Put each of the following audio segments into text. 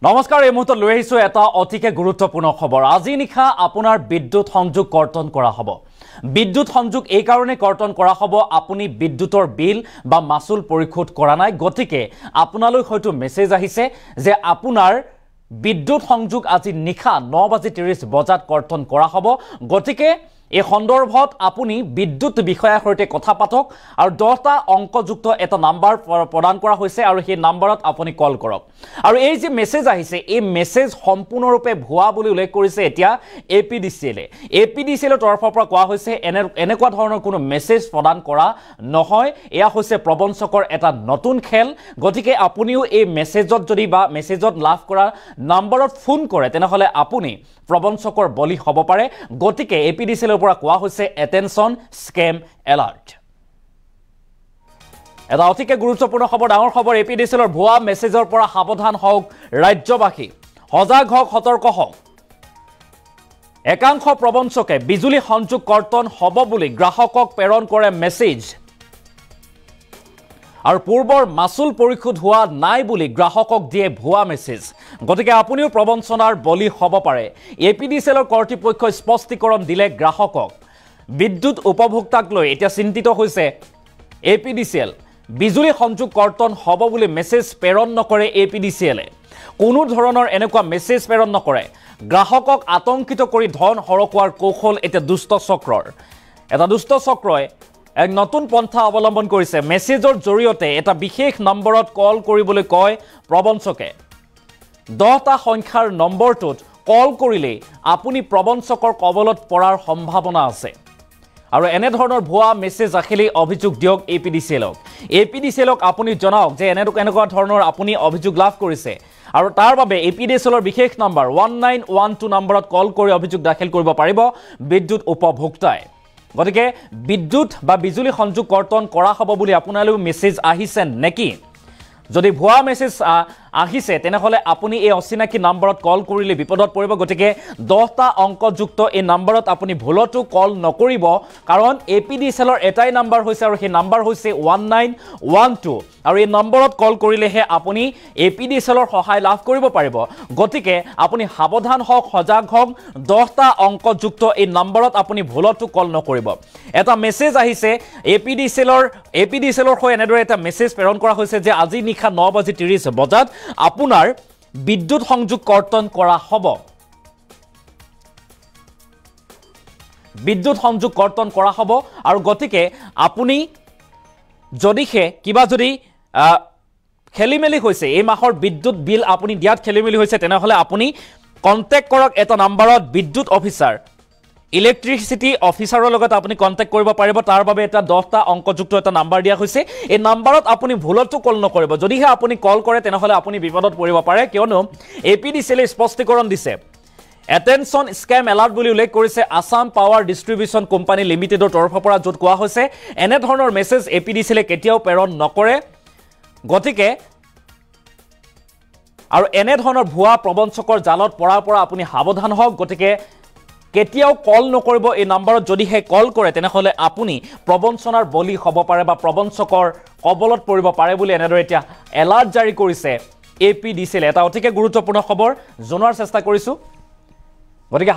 নমস্কাৰ এই মুহূৰ্তত লৈ আহিছো এটা অতিকে গুৰুত্বপূৰ্ণ খবৰ আজি নিশা আপোনাৰ বিদ্যুৎ সংযোগ কৰ্তন কৰা হ'ব বিদ্যুৎ সংযোগ এই কাৰণে কৰ্তন কৰা হ'ব আপুনি বিদ্যুৎৰ বিল বা মাসুল পৰিশোধ কৰা নাই গতিকে আপোনালৈ হয়তো মেছেজ আহিছে যে আপোনাৰ বিদ্যুৎ সংযোগ আজি নিশা 9:30 বজাত কৰ্তন কৰা হ'ব গতিকে এই সন্দৰ্ভত আপুনি বিদ্যুৎ বিষয়াৰ সৈতে কথা পাতক আৰু 10টা অংকযুক্ত এটা নাম্বাৰ প্ৰদান কৰা হৈছে আৰু সেই নাম্বাৰত আপুনি কল কৰক আৰু এই যে মেছেজ আহিছে এই মেছেজ সম্পূৰ্ণৰূপে ভুৱা বুলি উল্লেখ কৰিছে এতিয়া এপিডিসিএলৰ তৰফৰ পৰা কোৱা হৈছে এনেকুৱা ধৰণৰ কোনো মেছেজ প্ৰদান কৰা নহয় এয়া হৈছে প্ৰবঞ্চকৰ এটা নতুন খেল গতিকে আপুনিও এই মেছেজত যদি বা মেছেজত লাভ কৰা নাম্বাৰত ফোন কৰে তেনেহলে আপুনি প্ৰবঞ্চকৰ বলি হ'ব পাৰে গতিকে এপিডিসিএলৰ পৰা কোৱা হৈছে এটেনশন স্কেম এলাৰ্ট এটা অতিকে গুৰুত্বপূৰ্ণ খবৰ ডাঙৰ খবৰ এপিডিসিএলৰ ভুৱা মেছেজৰ পৰা সাৱধান হওক ৰাজ্যবাসী সজাগ হওক সতৰ্ক হওক একাংশ প্ৰবঞ্চকে বিজুলী সংযোগ কৰ্তন হ'ব বুলি গ্ৰাহকক প্ৰেৰণ কৰে মেছেজ আৰু পূৰ্বৰ মাসুল পৰিশোধ হোৱা নাই বুলি গ্ৰাহকক দিয়ে ভুৱা মেছেজ গতিকে আপুনিও প্ৰবঞ্চনাৰ বলি হ'ব পাৰে এপিডিসিএলৰ কৰ্তৃপক্ষই স্পষ্টীকৰণ দিলে গ্ৰাহকক বিদ্যুৎ উপভোক্তাক লৈ এতিয়া চিন্তিত হৈছে এপিডিসিএল বিজুলী সংযোগ কৰ্তন হ'ব বুলি মেছেজ প্ৰেৰণ নকৰে এপিডিসিএলে কোনো ধৰণৰ এনেকুৱা মেছেজ প্ৰেৰণ নকৰে গ্ৰাহকক আতংকিত কৰি ধন হৰকোৱাৰ কৌশল এতিয়া দুষ্ট চক্ৰৰ এটা দুষ্ট চক্ৰই এক নতুন পন্থা অৱলম্বন কৰিছে মেছেজৰ জৰিয়তে এটা বিশেষ নম্বৰত কল কৰিবলৈ কয় প্ৰবঞ্চকে 10টা সংখ্যাৰ নম্বৰটোত কল কৰিলে আপুনি প্ৰবঞ্চকৰ কবলত পৰাৰ সম্ভাৱনা আছে আৰু এনে ধৰণৰ ভুৱা মেছেজ আহিলে অভিযোগ দিয়ক এপিডিসিএলক আপুনি জনাওক যে এনেকুৱা ধৰণৰ আপুনি অভিযোগ লাভ কৰিছে আৰু তাৰ বাবে এপিডিসিএলৰ বিশেষ নম্বৰ 1912 নম্বৰত কল কৰি অভিযোগ দাখিল কৰিব পাৰিব বিদ্যুৎ উপভোক্তাই গতিকে বিদ্যুৎ বা বিজুলী সংযোগ কৰ্তন কৰা হ'ব বুলি আপোনালৈ মেছেজ আহিছে নেকি যদি ভুৱা মেছেজ আহিছে তেনেহলে আপুনি এই অচিনাকি নম্বৰত কল কৰিলে বিপদত পৰিব গতিকে 10টা অংকযুক্ত এই নম্বৰত আপুনি ভুলতো কল নকৰিব কাৰণ এপিডিসিএলৰ এটাই নম্বৰ হৈছে আৰু সেই নম্বৰ হৈছে 1912 আৰু এই নম্বৰত কল কৰিলেহে আপুনি এপিডিসিএলৰ সহায় লাভ কৰিব পাৰিব গতিকে আপুনি সাৱধান হওক সজাগ হওক 10টা অংকযুক্ত এই নম্বৰত আপুনি ভুলতো কল নকৰিব এটা মেছেজ আহিছে এপিডিসিএলৰ হৈ এনেদৰে এটা মেছেজ প্ৰেৰণ কৰা হৈছে যে আজি নিশা 9:30 বজাত আপোনাৰ বিদ্যুৎ সংযোগ কৰ্তন কৰা হ'ব বিদ্যুৎ সংযোগ কৰ্তন কৰা হ'ব আৰু গতিকে আপুনি যদিহে কিবা যদি খেলিমেলি হৈছে এই মাহৰ বিদ্যুৎ বিল আপুনি দিয়াত খেলিমেলি হৈছে তেনেহলে আপুনি কন্টেক্ট কৰক এটা নম্বৰত বিদ্যুৎ অফিচাৰ ইলেক্ট্ৰিসিটি অফিচাৰৰ লগত আপুনি কন্টেক্ট কৰিব পাৰিব তাৰ বাবে এটা 10টা অংকযুক্ত এটা নম্বৰ দিয়া হৈছে এই নম্বৰত আপুনি ভুলতো কল নকৰিব যদিহে আপুনি কল কৰে তেনেহলে আপুনি বিপদত পৰিব পাৰে কিয়নো এপিডিসিএলে স্পষ্টীকৰণ দিছে এটেনশন স্কেম এলাৰ্ট বুলি উল্লেখ কৰিছে আসাম পাৱাৰ ডিস্ট্ৰিবিউশন কোম্পানী লিমিটেডৰ তৰফৰ পৰা য'ত কোৱা হৈছে এনে ধৰণৰ মেছেজ এপিডিসিএলে কেতিয়াও প্ৰেৰণ নকৰে গতিকে আৰু এনে ধৰণৰ ভুৱা প্ৰবঞ্চকৰ জালত পৰাৰ পৰা আপুনি সাৱধান হওক গতিকে কেতিয়াও কল নকৰিব এই নম্বৰত যদিহে কল কৰে তেনেহলে আপুনি প্ৰবঞ্চনাৰ বলি হ'ব পাৰে বা প্ৰবঞ্চকৰ কবলত পৰিব পাৰে বুলি এনেদৰে এতিয়া এলাৰ্ট জাৰি কৰিছে এপিডিসিএল এটা অতিকে গুৰুত্বপূৰ্ণ খবৰ জনোৱাৰ চেষ্টা কৰিছো গতিকে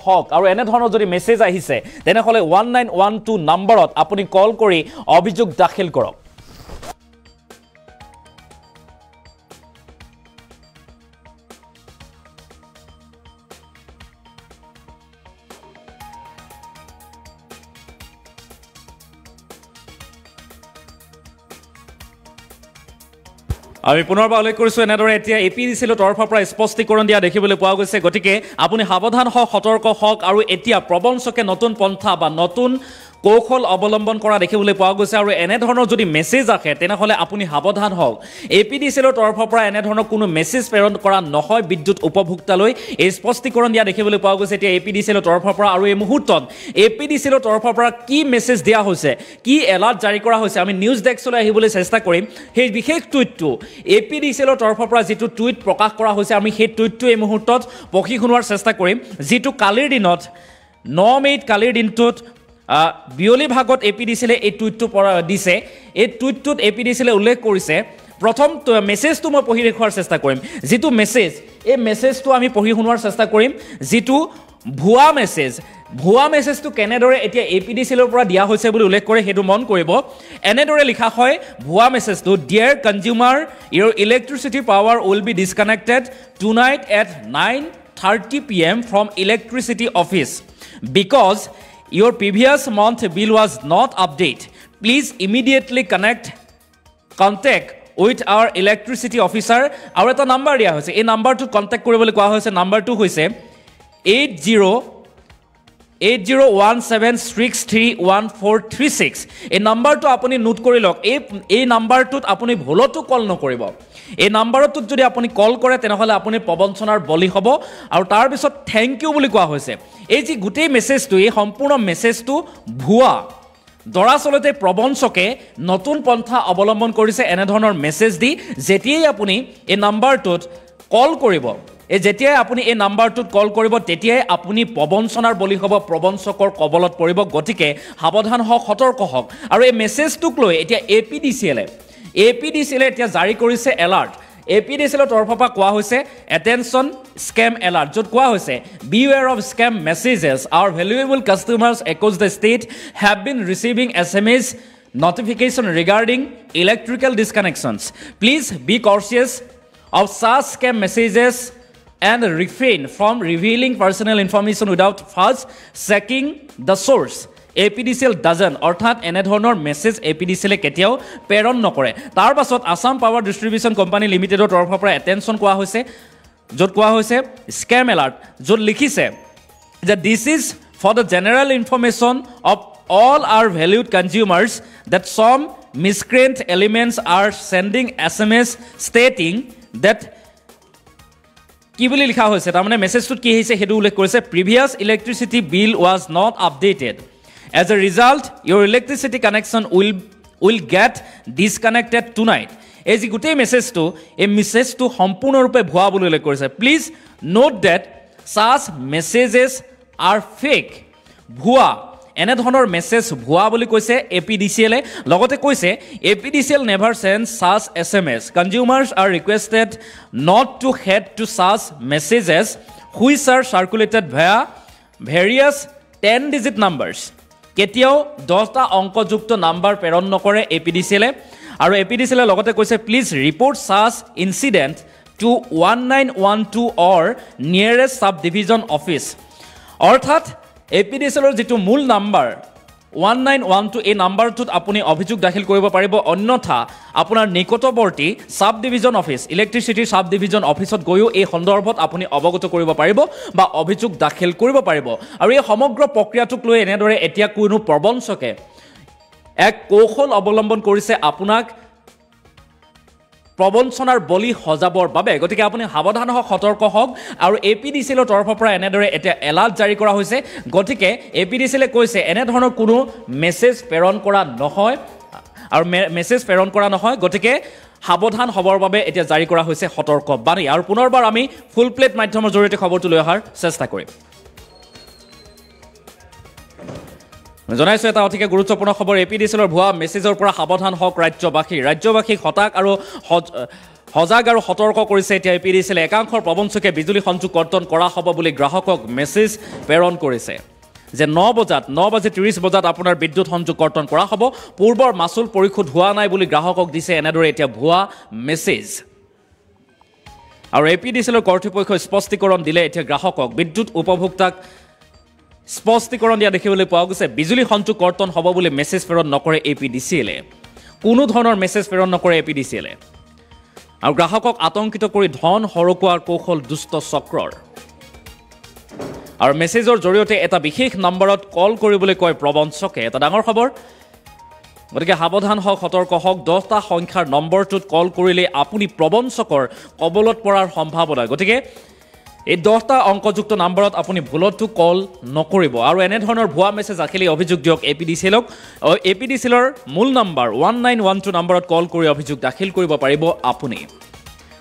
হওক আৰু এনে ধৰণৰ যদি মেছেজ আহিছে তেনেহলে 1912 নম্বৰত আপুনি কল কৰি অভিযোগ দাখিল কৰক আমি পুনৰবাৰ উল্লেখ কৰিছো এনেদৰে এতিয়া এপিডিসিএলৰ তৰফৰ পৰা স্পষ্টীকৰণ দিয়া দেখিবলৈ পোৱা গৈছে গতিকে আপুনি সাৱধান হওক সতৰ্ক হওক আৰু এতিয়া প্ৰবঞ্চকে নতুন পন্থা বা নতুন কৌশল অৱলম্বন কৰা দেখিবলৈ পোৱা গৈছে আৰু এনে ধৰণৰ যদি মেছেজ আহে তেনেহলে আপুনি সাৱধান হওক এপিডিসিএলৰ তৰফৰ পৰা এনে ধৰণৰ কোনো মেছেজ প্ৰেৰণ কৰা নহয় বিদ্যুৎ উপভোক্তালৈ এই স্পষ্টীকৰণ দিয়া দেখিবলৈ পোৱা গৈছে এতিয়া এপিডিসিএলৰ তৰফৰ পৰা আৰু এই মুহূৰ্তত এপিডিসিএলৰ তৰফৰ পৰা কি মেছেজ দিয়া হৈছে কি এলাৰ্ট জাৰি কৰা হৈছে আমি নিউজ ডেস্কলৈ আহিবলৈ চেষ্টা কৰিম সেই বিশেষ টুইটটো এপিডিসিএলৰ তৰফৰ পৰা যেটো টুইট প্ৰকাশ কৰা হৈছে আমি সেই টুইটটো এই মুহূৰ্তত পঢ়ি শুনোৱাৰ চেষ্টা কৰিম যেটো কালিৰ দিনত 9 মে'ত কালিৰ দিনটোত বিয়লি ভাগত এপিডিসিএলে এই টুইটটো দিছে এই টুইটটোত এপিডিসিএলে উল্লেখ কৰিছে প্ৰথম মেছেজটো মই পঢ়ি দেখুৱাৰ চেষ্টা কৰিম যিটো মেছেজ এই মেছেজটো আমি পঢ়ি শুনোৱাৰ চেষ্টা কৰিম যিটো ভুৱা মেছেজটো কেনেদৰে এতিয়া APDCLৰ পৰা দিয়া হৈছে বুলি উল্লেখ কৰে সেইটো মন কৰিব এনেদৰে লিখা হয় ভুৱা মেছেজটো dear consumer your electricity power will be disconnected tonight at 9:30 PM from electricity office because your previous month bill was not updated. Please immediately contact with our electricity officer. Our eta number dia hoise. Ei number to contact koribole koa hoise. Number 2 hoise 8017631436. এই নাম্বাৰটো আপুনি note কৰি লওক এই নাম্বাৰটোত আপুনি ভুলতো কল নকৰিব এই নাম্বাৰটোত যদি আপুনি কল কৰে তেনেহলে আপুনি প্ৰবঞ্চনাৰ বলি হ'ব আৰু তাৰ পিছত থ্যাংক ইউ বুলি কোৱা হৈছে এই যে গোটেই মেছেজটো এই সম্পূৰ্ণ মেছেজটো ভুৱা দৰাচলতে প্ৰবঞ্চকে নতুন পন্থা অৱলম্বন কৰিছে এনে ধৰণৰ মেছেজ দি যেতিয়াই আপুনি এই নাম্বাৰটোত কল কৰিব যেতিয়াই আপুনি এই নাম্বাৰটোত কল কৰিব তেতিয়াই আপুনি প্ৰবঞ্চনাৰ বলি হ'ব প্ৰবঞ্চকৰ কবলত পৰিব গতিকে সাৱধান হওক সতৰ্ক হওক আৰু এই মেছেজটোক লৈ এতিয়া APDCL এতিয়া জাৰি কৰিছে এলাৰ্ট APDCLৰ তৰফৰ পৰা কোৱা হৈছে এটেনশ্যন স্কেম এলাৰ্ট য'ত কোৱা হৈছে beware of scam messages our valuable customers across the state have been receiving SMS notification regarding electrical disconnections please be cautious of such scam messages and refrain from revealing personal information without first checking the source APDCL doesn't অৰ্থাৎ এনে ধৰণৰ message APDCL কেতিয়াও প্ৰেৰণ নকৰে তাৰ পাছত Assam power ডিস্ট্ৰিবিউশন company লিমিটেডৰ তৰফৰ পৰা এটেনশ্যন কোৱা হৈছে য'ত কোৱা হৈছে স্কেম এলাৰ্ট য'ত লিখিছে যে this is for the general information of all our valued consumers that some miscreant elements are sending SMS stating that কি বুলি লিখা হৈছে তাৰ মানে মেছেজটোত কি হৈছে হেতু উল্লেখ কৰিছে previous electricity bill was not updated as a result your electricity connection will get disconnected tonight এই যে গোটেই মেছেজটো সম্পূৰ্ণৰূপে ভুৱা বুলি উল্লেখ কৰিছে please note that such messages are fake ভুৱা এনে ধৰণৰ মেছেজ ভুৱা বুলি কৈছে APDCL লগতে কৈছে APDCL never sends such SMS consumers are requested not to head to such messages which are circulated via various 10-digit numbers কেতিয়াও 10টা অংকযুক্ত নাম্বাৰ প্ৰেৰণ নকৰে APDCL আৰু APDCL লগতে কৈছে please report such incident to 1912 or nearest subdivision office অৰ্থাৎ APDCLৰ যেটো মূল নাম্বাৰ 1912 এই নাম্বাৰটোত আপুনি অভিযোগ দাখিল কৰিব পাৰিব অন্যথা আপোনাৰ নিকটৱৰ্তী sub division office electricity sub division অফিসত গৈও এই সন্দৰ্ভত আপুনি অৱগত কৰিব পাৰিব বা অভিযোগ দাখিল কৰিব পাৰিব আৰু এই সমগ্ৰ প্ৰক্ৰিয়াটোক লৈ এনেদৰে এতিয়া কোনো প্ৰবঞ্চকে এক কৌশল অৱলম্বন কৰিছে আপোনাক প্ৰবঞ্চনাৰ বলি হজাবৰ বাবে গতিকে আপুনি সাৱধান হওক সতৰ্ক হওক আৰু APDCLৰ তৰফৰ পৰা এনেদৰে এতিয়া এলাৰ্ট জাৰি কৰা হৈছে গতিকে APDCL কৈছে এনে ধৰণৰ কোনো মেছেজ প্ৰেৰণ কৰা নহয় গতিকে সাৱধান হবৰ বাবে এতিয়া জাৰি কৰা হৈছে সতৰ্ক বাণী আৰু পুনৰবাৰ আমি ফুল প্লেট মাধ্যমৰ জৰিয়তে খবৰটো লৈ অহাৰ চেষ্টা কৰিম জনাইছো এটা অতিকে গুৰুত্বপূৰ্ণ খবৰ APDCLৰ ভুৱা মেছেজৰ পৰা সাৱধান হওক ৰাজ্যবাসীক সজাগ আৰু সতৰ্ক কৰিছে এতিয়া APDCL একাংশৰ প্ৰবঞ্চকে বিজুলী সংযোগ কৰ্তন কৰা হ'ব বুলি গ্ৰাহকক মেছেজ প্ৰেৰণ কৰিছে যে 9:30 বজাত আপোনাৰ বিদ্যুৎ সংযোগ কৰ্তন কৰা হ'ব পূৰ্বৰ মাচুল পৰিশোধ হোৱা নাই বুলি গ্ৰাহকক দিছে এনেদৰে এতিয়া ভুৱা মেছেজ আৰু APDCLৰ কৰ্তৃপক্ষই স্পষ্টীকৰণ দিলে এতিয়া গ্ৰাহকক বিদ্যুৎ উপভোক্তাক স্পষ্টীকৰণ দিয়া দেখিবলৈ পোৱা গৈছে বিজুলী সংযোগ কৰ্তন হ'ব বুলি মেছেজ প্ৰেৰণ নকৰে APDCL কোনো ধৰণৰ মেছেজ প্ৰেৰণ নকৰে APDCL আৰু গ্ৰাহকক আতংকিত কৰি ধন হৰকুৱাৰ কৌশল দুষ্ট চক্ৰৰ আৰু মেছেজৰ জৰিয়তে এটা বিশেষ নম্বৰত কল কৰিবলৈ কয় প্ৰবঞ্চকে এটা ডাঙৰ খবৰ গতিকে সাৱধান হওক সতৰ্ক হওক 10টা সংখ্যাৰ নম্বৰটোত কল কৰিলে আপুনি প্ৰবঞ্চকৰ কবলত পৰাৰ সম্ভাৱনা গতিকে এই 10টা অংকযুক্ত নম্বৰত আপুনি ভুলতো কল নকৰিব আৰু এনে ধৰণৰ ভুৱা মেছেজ আখিলি অভিযোগ দিয়ক APDCLক APDCLৰ মূল নম্বৰ 1912 নম্বৰত কল কৰি অভিযোগ দাখিল কৰিব পাৰিব আপুনি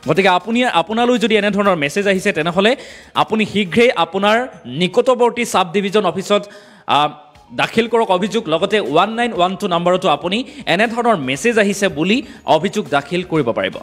গতিকে আপোনালৈ যদি এনে ধৰণৰ মেছেজ আহিছে তেনেহলে আপুনি শীঘ্ৰেই আপোনাৰ নিকটৱৰ্তী সাব ডিভিজন অফিসত দাখিল কৰক অভিযোগ লগতে 1912 নম্বৰতো আপুনি এনে ধৰণৰ মেছেজ আহিছে বুলি অভিযোগ দাখিল কৰিব পাৰিব